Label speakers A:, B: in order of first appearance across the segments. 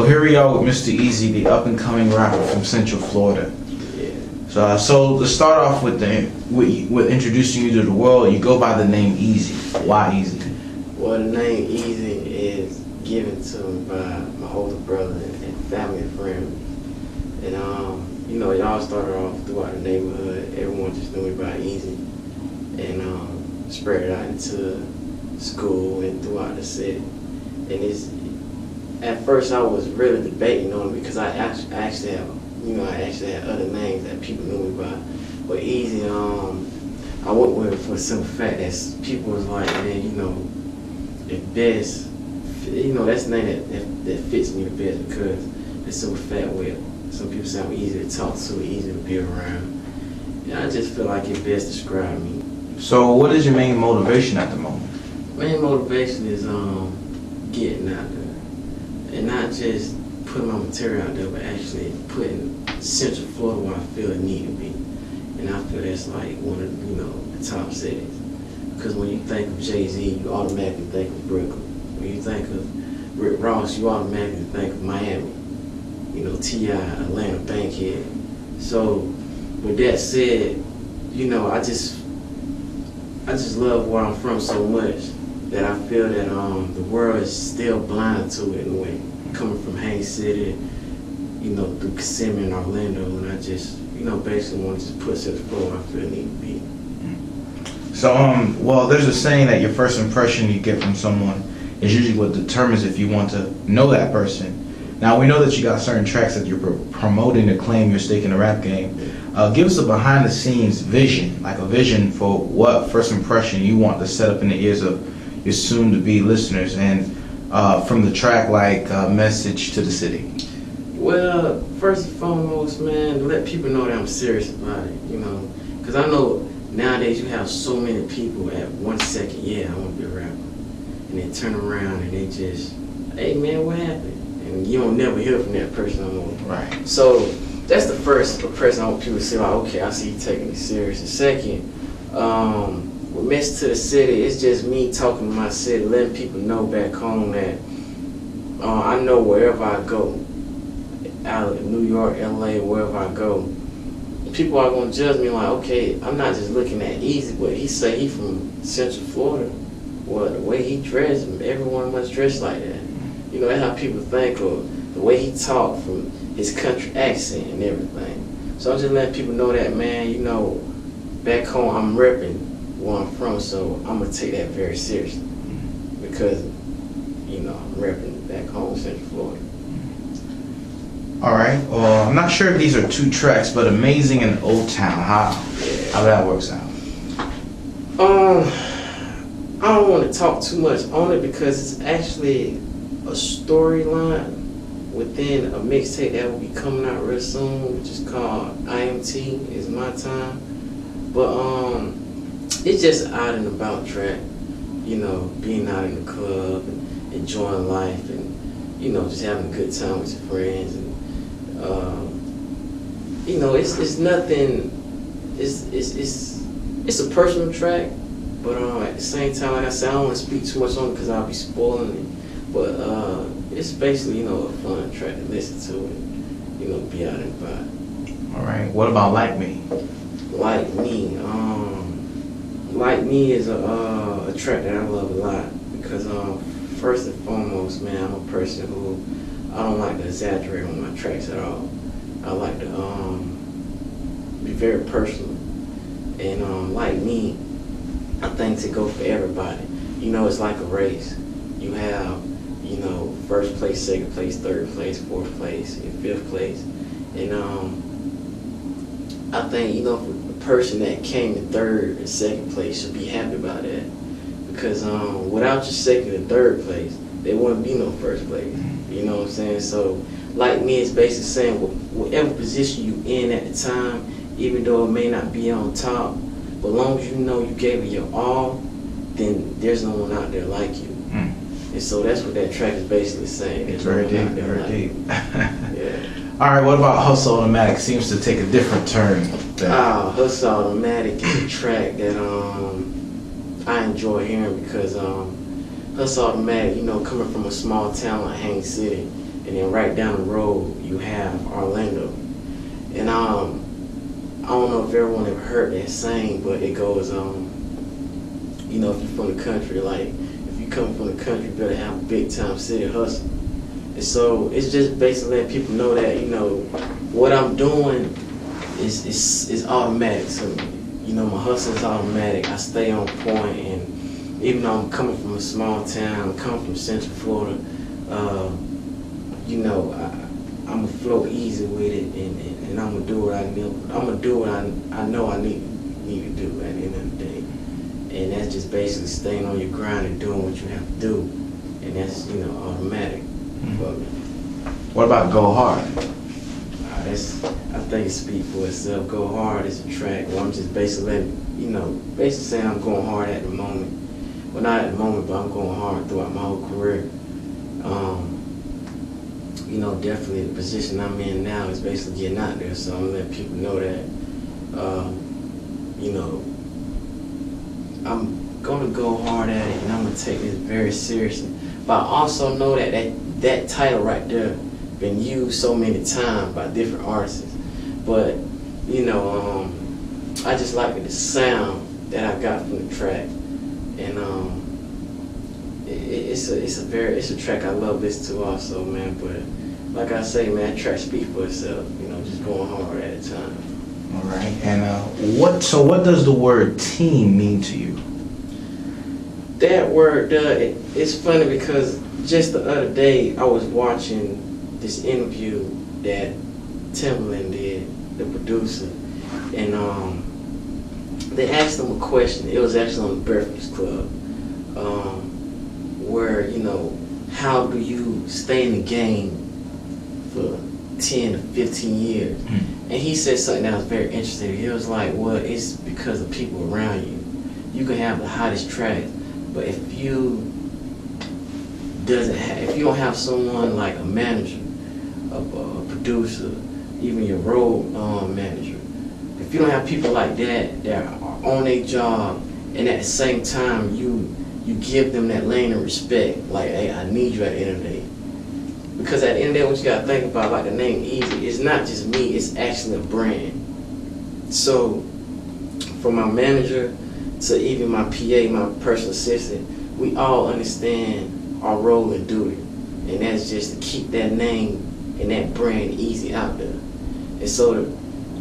A: here we are with Mr. E.Z, the up-and-coming rapper from Central Florida.
B: Yeah.
A: So to start off with with introducing you to the world, you go by the name E.Z. Why E.Z?
B: Well, the name E.Z is given to me by my older brother and family and friends. And you know, it all started off throughout the neighborhood. Everyone just knew me by E.Z. And spread it out into school and throughout the city. And at first I was really debating on it because I actually had other names that people knew me by. But E.Z, I went with it for the simple fact that people was like, man, you know, if best, you know, that's the name that fits me the best because it's so fat with. Some people say I'm easy to talk to, easy to be around. And I just feel like it best describes me.
A: So what is your main motivation at the moment?
B: Main motivation is getting out there. And not just putting my material out there, but actually putting Central Florida where I feel it need to be. And I feel that's like one of, you know, the top cities. Because when you think of Jay-Z, you automatically think of Brooklyn. When you think of Rick Ross, you automatically think of Miami. You know, T.I., Atlanta, Bankhead. So, with that said, you know, I just love where I'm from so much that I feel that the world is still blind to it in a way. Coming from Haines City, you know, through Kissimmee and Orlando, and I just, you know, basically want to just put Central Florida where I feel it need to be.
A: So, well, there's a saying that your first impression you get from someone is usually what determines if you want to know that person. Now, we know that you got certain tracks that you're promoting to claim your stake in the rap game. Give us a behind-the-scenes vision, like a vision for what first impression you want to set up in the ears of your soon-to-be listeners, and from the track like Message to the City.
B: Well, first and foremost, man, to let people know that I'm serious about it, you know, because I know nowadays you have so many people at 1 second, yeah, I want to be a rapper, and they turn around and they just, hey man, what happened? And you don't never hear from that person no more.
A: Right.
B: So that's the first impression I want people to say, like, okay, I see you taking it serious. And second, with Message to the City, it's just me talking to my city, letting people know back home that I know wherever I go, out of New York, LA, wherever I go, people are gonna judge me like, okay, I'm not just looking at E.Z, but he say he from Central Florida. Well, the way he dressed, everyone must dress like that. You know, that's how people think, or the way he talk from his country accent and everything. So I'm just letting people know that, man, you know, back home I'm repping where I'm from, so I'm gonna take that very seriously. Because, you know, I'm repping back home, Central Florida.
A: All right. Well, I'm not sure if these are two tracks, but Amazing and Old Town, how that works out.
B: I don't want to talk too much on it because it's actually a storyline within a mixtape that will be coming out real soon, which is called IMT, Is My Time. But it's just out and about track, you know, being out in the club and enjoying life and, you know, just having a good time with your friends. And you know, it's nothing, it's a personal track, but at the same time, like I said, I don't want to speak too much on it because I'll be spoiling it. But it's basically, you know, a fun track to listen to and, you know, be out and about.
A: All right. What about Like Me?
B: Like Me. Like Me is a track that I love a lot because first and foremost, man, I'm a person who I don't like to exaggerate on my tracks at all. I like to be very personal. And Like Me, I think to go for everybody. You know, it's like a race. You have, you know, first place, second place, third place, fourth place, and fifth place. And I think, you know, the person that came in third and second place should be happy about that. Because without your second and third place, there wouldn't be no first place. You know what I'm saying? So, Like Me is basically saying whatever position you in at the time, even though it may not be on top, but as long as you know you gave it your all, then there's no one out there like you. And so that's what that track is basically saying.
A: It's very deep, very deep.
B: Yeah.
A: All right, what about Hustle Automatic? Seems to take a different turn.
B: Hustle Automatic is a track that I enjoy hearing because Hustle Automatic, you know, coming from a small town like Haines City, and then right down the road you have Orlando. And I don't know if everyone ever heard that saying, but it goes, you know, if you're from the country, like if you come from the country, you better have a big time city hustle. And so it's just basically letting people know that, you know, what I'm doing is automatic. So, you know, my hustle is automatic. I stay on point, and even though I'm coming from a small town, I'm coming from Central Florida, you know, I'm gonna flow easy with it, and I'm gonna do what I know. I'm gonna do what I know I need to do at the end of the day, and that's just basically staying on your grind and doing what you have to do, and that's, you know, automatic for me.
A: What about Go Hard?
B: I think it speaks for itself. Go Hard is a track where I'm just basically saying I'm going hard at the moment. Well, not at the moment, but I'm going hard throughout my whole career. You know, definitely the position I'm in now is basically getting out there, so I'm letting people know that, you know, I'm gonna go hard at it, and I'm gonna take this very seriously. But I also know that title right there been used so many times by different artists. But, you know, I just like the sound that I got from the track, and it's a track I love listening to also, man. But like I say, man, that track speaks for itself. You know, just going hard at a time.
A: All right. And what does the word team mean to you?
B: That word, it's funny because just the other day I was watching this interview that Timbaland did, the producer, and they asked him a question. It was actually on the Breakfast Club, where, you know, how do you stay in the game for 10 to 15 years? And he said something that was very interesting. He was like, well, it's because of people around you. You can have the hottest track, but if you don't have someone like a manager, a producer, even your road manager, if you don't have people like that are on their job, and at the same time you give them that lane of respect, like, hey, I need you at the end of the day. Because at the end of the day, what you gotta think about, like the name Easy, it's not just me, it's actually a brand. So from my manager to even my PA, my personal assistant, we all understand our role and duty. And that's just to keep that name and that brand Easy out there. And so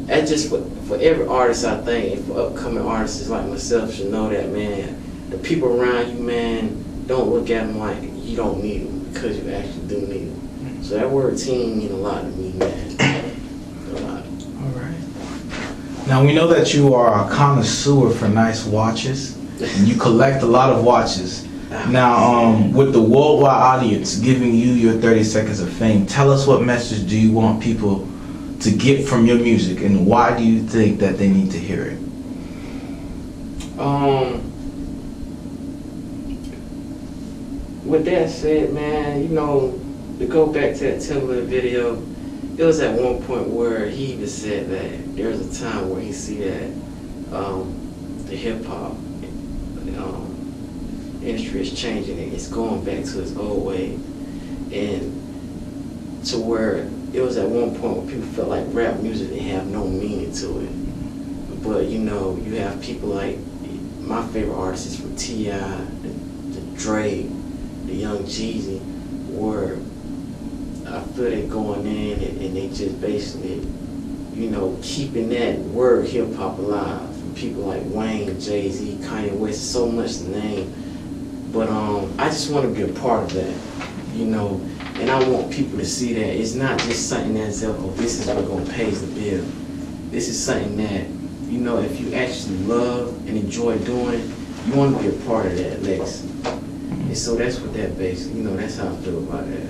B: that's just for every artist, I think, and for upcoming artists like myself should know that, man, the people around you, man, don't look at them like you don't need them, because you actually do need them. So that word team means a lot to me, man. A lot.
A: All right. Now, we know that you are a connoisseur for nice watches, and you collect a lot of watches. Now, with the worldwide audience giving you your 30 seconds of fame, tell us, what message do you want people to get from your music, and why do you think that they need to hear it?
B: With that said, man, you know, to go back to that Timbaland video, it was at one point where he even said that there's a time where he see that the hip hop industry is changing, and it's going back to its old way, and to where it was at one point where people felt like rap music didn't have no meaning to it. But, you know, you have people like, my favorite artists is from T.I., the Dre, the Young Jeezy, where I feel they going in and they just basically, you know, keeping that word hip hop alive. From people like Wayne, Jay-Z, Kanye West, so much to name. But I just want to be a part of that, you know, and I want people to see that it's not just something that's, oh, this is what's going to pay the bill. This is something that, you know, if you actually love and enjoy doing, you want to be a part of that legacy. And so that's what that basically, you know, that's how I feel about that.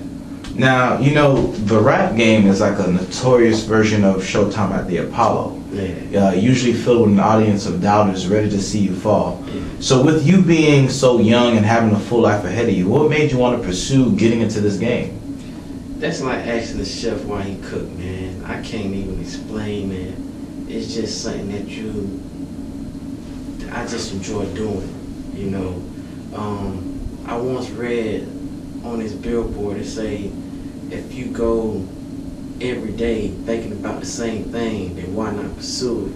A: Now, you know, the rap game is like a notorious version of Showtime at the Apollo.
B: Yeah.
A: Usually filled with an audience of doubters ready to see you fall.
B: Yeah.
A: So with you being so young and having a full life ahead of you, what made you want to pursue getting into this game?
B: That's like asking the chef why he cook, man. I can't even explain, man. It's just something that I just enjoy doing, you know. I once read on this billboard, it say, if you go every day thinking about the same thing, then why not pursue it?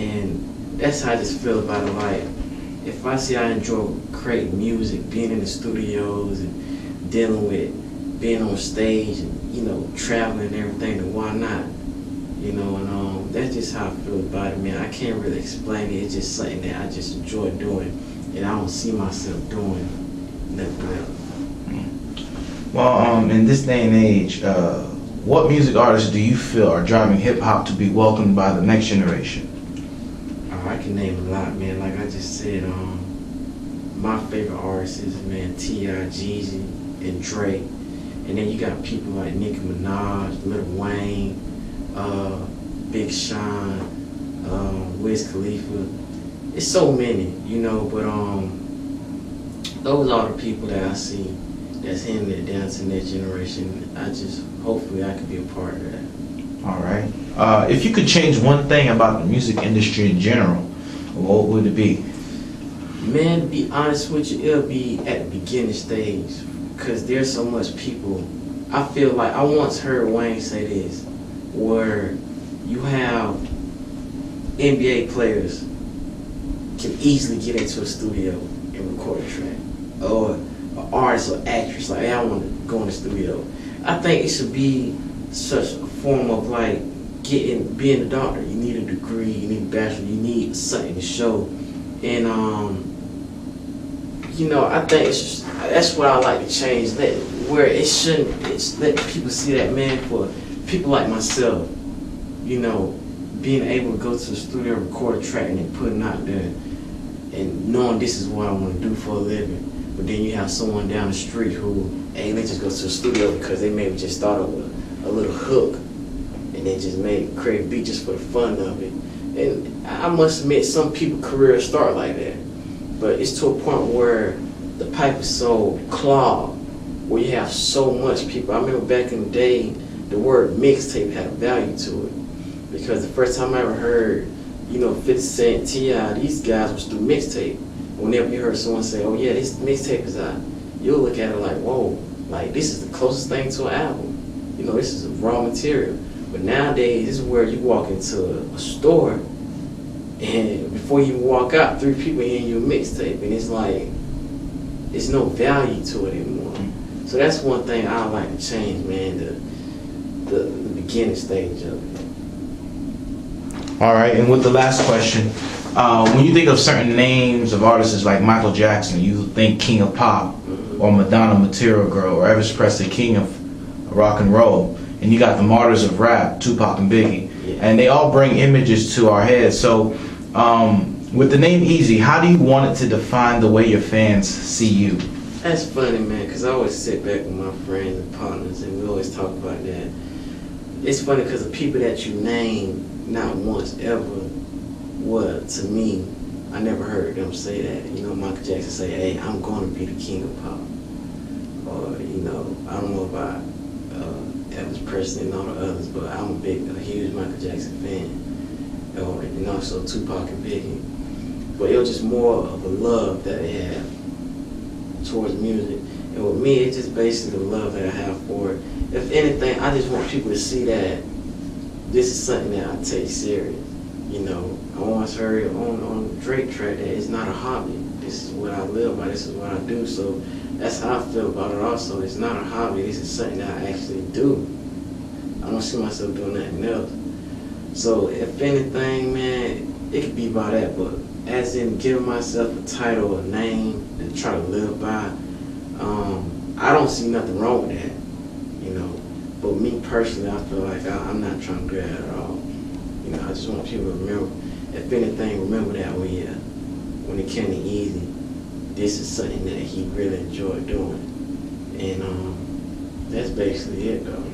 B: And that's how I just feel about it. Like, if I see I enjoy creating music, being in the studios and dealing with being on stage and, you know, traveling and everything, then why not? You know, and that's just how I feel about it, man. I can't really explain it. It's just something that I just enjoy doing, and I don't see myself doing nothing else.
A: Well, in this day and age, what music artists do you feel are driving hip hop to be welcomed by the next generation?
B: I can name a lot, man. Like I just said, my favorite artists is, man, T.I., Jeezy, and Drake. And then you got people like Nicki Minaj, Lil Wayne, Big Sean, Wiz Khalifa. It's so many, you know, but those are the people that I see that's handing it down to the next generation. Hopefully I can be a part of that.
A: All right. If you could change one thing about the music industry in general, what would it be?
B: Man, to be honest with you, it'll be at the beginning stage, because there's so much people. I feel like I once heard Wayne say this, where you have NBA players can easily get into a studio and record a track, or an artist or actress like, hey, I want to go in the studio. I think it should be such a form of like being a doctor. You need a degree, you need a bachelor, you need something to show. And you know, I think that's what I like to change. Where it shouldn't, it's let people see that, man, for people like myself, you know, being able to go to the studio, record a track, and then putting it out there, and knowing this is what I want to do for a living. But then you have someone down the street who, hey, they just go to the studio because they maybe just started with a little hook, and they just create a beat just for the fun of it. And I must admit, some people's careers start like that. But it's to a point where the pipe is so clogged, where you have so much people. I remember back in the day, the word mixtape had a value to it. Because the first time I ever heard, you know, 50 Cent, T.I., these guys was through mixtape. Whenever you heard someone say, oh yeah, this mixtape is out, you'll look at it like, whoa, like this is the closest thing to an album. You know, this is raw material. But nowadays, this is where you walk into a store, and before you walk out, 3 people hearing your mixtape, and it's like, there's no value to it anymore. So that's one thing I like to change, man, the beginning stage of it.
A: All right, and with the last question, when you think of certain names of artists like Michael Jackson, you think King of Pop, or Madonna, Material Girl, or Elvis Presley, King of Rock and Roll, and you got the martyrs of rap, Tupac and Biggie, and they all bring images to our heads. So, with the name E.Z, how do you want it to define the way your fans see you?
B: That's funny, man, because I always sit back with my friends and partners, and we always talk about that. It's funny because the people that you name, not once ever, to me, I never heard them say that. You know, Michael Jackson say, hey, I'm going to be the king of pop. Or, you know, I don't know about Elvis Presley and all the others, but I'm a huge Michael Jackson fan. Or, and also Tupac and Biggie. But it was just more of a love that they had towards music. And with me, it's just basically the love that I have for it. If anything, I just want people to see that this is something that I take serious. You know, I once heard on the Drake track that it's not a hobby. This is what I live by. This is what I do. So that's how I feel about it also. It's not a hobby. This is something that I actually do. I don't see myself doing nothing else. So if anything, man, it could be by that. But as in giving myself a title or a name to try to live by, I don't see nothing wrong with that. You know, but me personally, I feel like I'm not trying to do that at all. You know, I just want people to remember, if anything, remember that when it came to E.Z, this is something that he really enjoyed doing. And that's basically it, though.